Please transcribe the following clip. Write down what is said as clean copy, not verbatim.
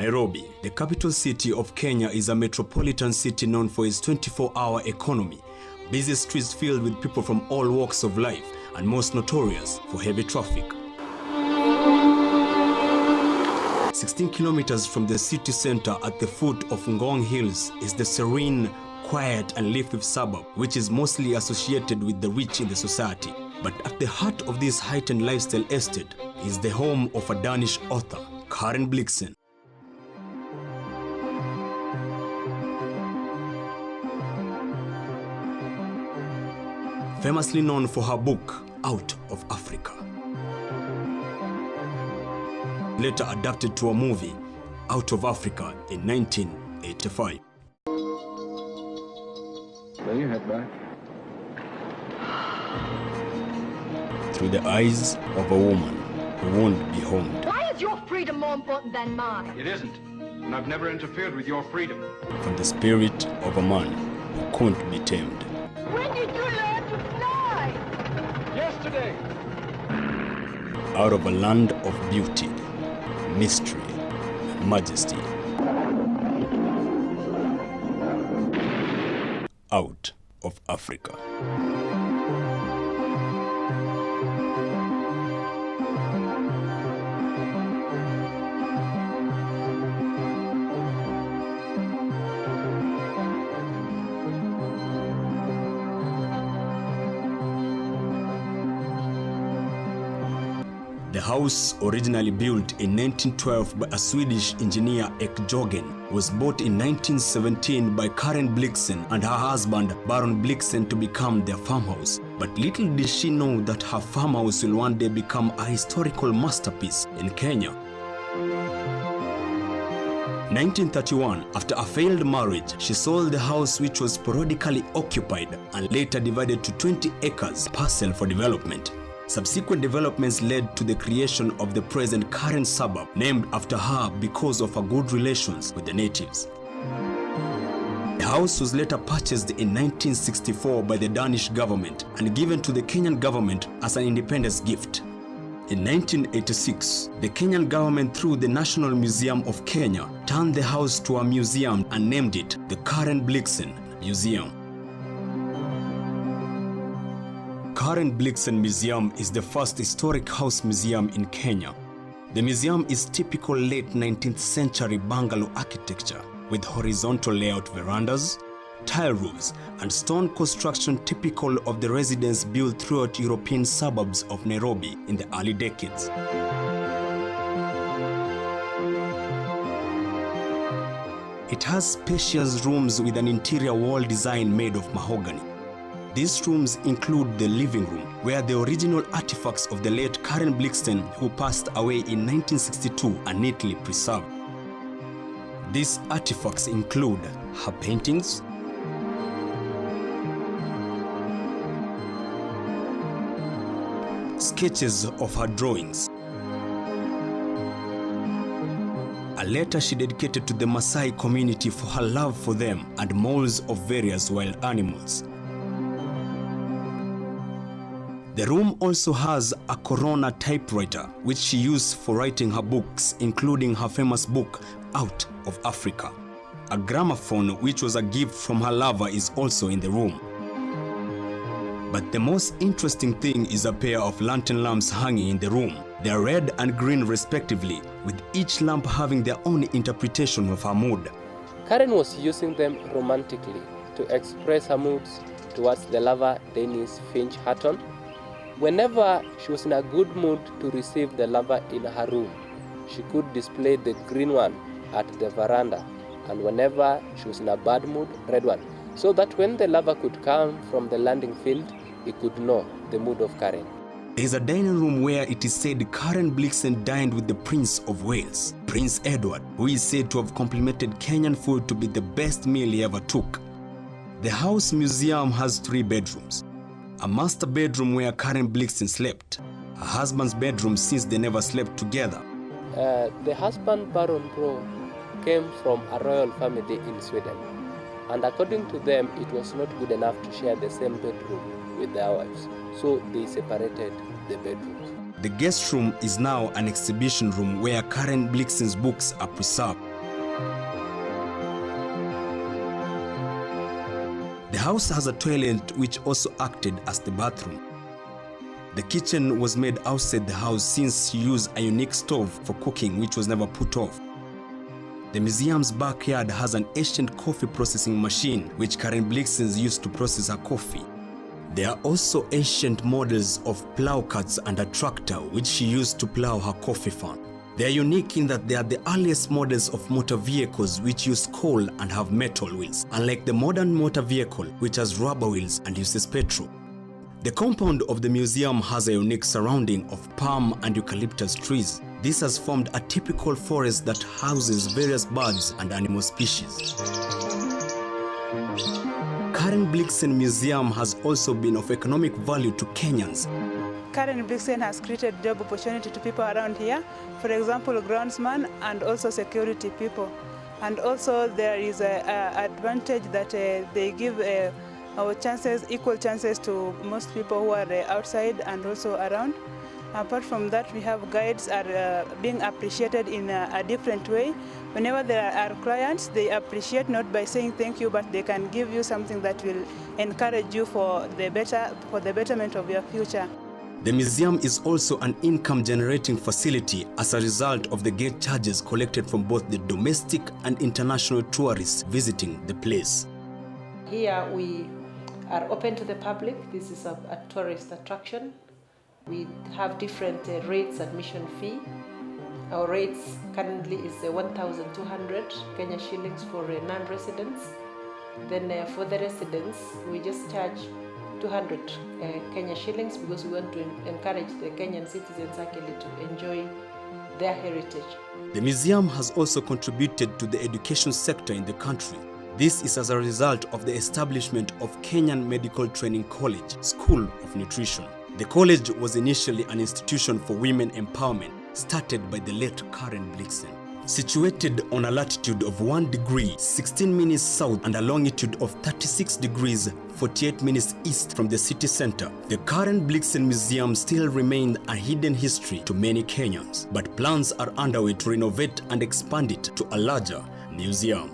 Nairobi, the capital city of Kenya, is a metropolitan city known for its 24-hour economy, busy streets filled with people from all walks of life, and most notorious for heavy traffic. 16 kilometers from the city center at the foot of Ngong Hills is the serene, quiet and leafy suburb, which is mostly associated with the rich in the society. But at the heart of this heightened lifestyle estate is the home of a Danish author, Karen Blixen. Famously known for her book, Out of Africa. Later adapted to a movie, Out of Africa, in 1985. Lay your head back. Through the eyes of a woman who won't be harmed. Why is your freedom more important than mine? It isn't, and I've never interfered with your freedom. From the spirit of a man who couldn't be tamed. When did you learn to fly? Yesterday! Out of a land of beauty, mystery, and majesty. Out of Africa. The house, originally built in 1912 by a Swedish engineer Ekjoggen, was bought in 1917 by Karen Blixen and her husband Baron Blixen to become their farmhouse. But little did she know that her farmhouse will one day become a historical masterpiece in Kenya. 1931, after a failed marriage, she sold the house, which was sporadically occupied and later divided to 20 acres parcel for development. Subsequent developments led to the creation of the present Karen suburb, named after her because of her good relations with the natives. The house was later purchased in 1964 by the Danish government and given to the Kenyan government as an independence gift. In 1986, the Kenyan government, through the National Museum of Kenya, turned the house to a museum and named it the Karen Blixen Museum. Karen Blixen Museum is the first historic house museum in Kenya. The museum is typical late 19th century bungalow architecture with horizontal layout verandas, tile roofs, and stone construction typical of the residence built throughout European suburbs of Nairobi in the early decades. It has spacious rooms with an interior wall design made of mahogany. These rooms include the living room, where the original artifacts of the late Karen Blixen, who passed away in 1962, are neatly preserved. These artifacts include her paintings, sketches of her drawings, a letter she dedicated to the Maasai community for her love for them, and molds of various wild animals. The room also has a Corona typewriter, which she used for writing her books, including her famous book, Out of Africa. A gramophone, which was a gift from her lover, is also in the room. But the most interesting thing is a pair of lantern lamps hanging in the room. They are red and green respectively, with each lamp having their own interpretation of her mood. Karen was using them romantically to express her moods towards the lover Dennis Finch Hatton. Whenever she was in a good mood to receive the lover in her room, she could display the green one at the veranda, and whenever she was in a bad mood, red one, so that when the lover could come from the landing field, he could know the mood of Karen. There is a dining room where it is said Karen Blixen dined with the Prince of Wales, Prince Edward, who is said to have complimented Kenyan food to be the best meal he ever took. The house museum has 3 bedrooms. A master bedroom where Karen Blixen slept, her husband's bedroom since they never slept together. The husband, Baron Bro, came from a royal family in Sweden, and according to them, it was not good enough to share the same bedroom with their wives, so they separated the bedrooms. The guest room is now an exhibition room where Karen Blixen's books are preserved. house has a toilet which also acted as the bathroom. The kitchen was made outside the house since she used a unique stove for cooking which was never put off. The museum's backyard has an ancient coffee processing machine which Karen Blixen used to process her coffee. There are also ancient models of plow carts and a tractor which she used to plow her coffee farm. They are unique in that they are the earliest models of motor vehicles which use coal and have metal wheels, unlike the modern motor vehicle which has rubber wheels and uses petrol. The compound of the museum has a unique surrounding of palm and eucalyptus trees. This has formed a typical forest that houses various birds and animal species. Karen Blixen Museum has also been of economic value to Kenyans. Karen Blixen has created job opportunity to people around here, for example, groundsman and also security people. And also there is an advantage that they give our chances, equal chances to most people who are outside and also around. Apart from that, we have guides are being appreciated in a different way. Whenever there are clients, they appreciate not by saying thank you, but they can give you something that will encourage you for the betterment of your future. The museum is also an income-generating facility as a result of the gate charges collected from both the domestic and international tourists visiting the place. Here we are open to the public. This is a tourist attraction. We have different rates, admission fee. Our rates currently is 1,200 Kenya shillings for non-residents. Then for the residents, we just charge 200 Kenya shillings because we want to encourage the Kenyan citizens actually to enjoy their heritage. The museum has also contributed to the education sector in the country. This is as a result of the establishment of Kenyan Medical Training College, School of Nutrition. The college was initially an institution for women empowerment, started by the late Karen Blixen. Situated on a latitude of 1 degree, 16 minutes south and a longitude of 36 degrees, 48 minutes east from the city center, the Karen Blixen Museum still remained a hidden history to many Kenyans, but plans are underway to renovate and expand it to a larger museum.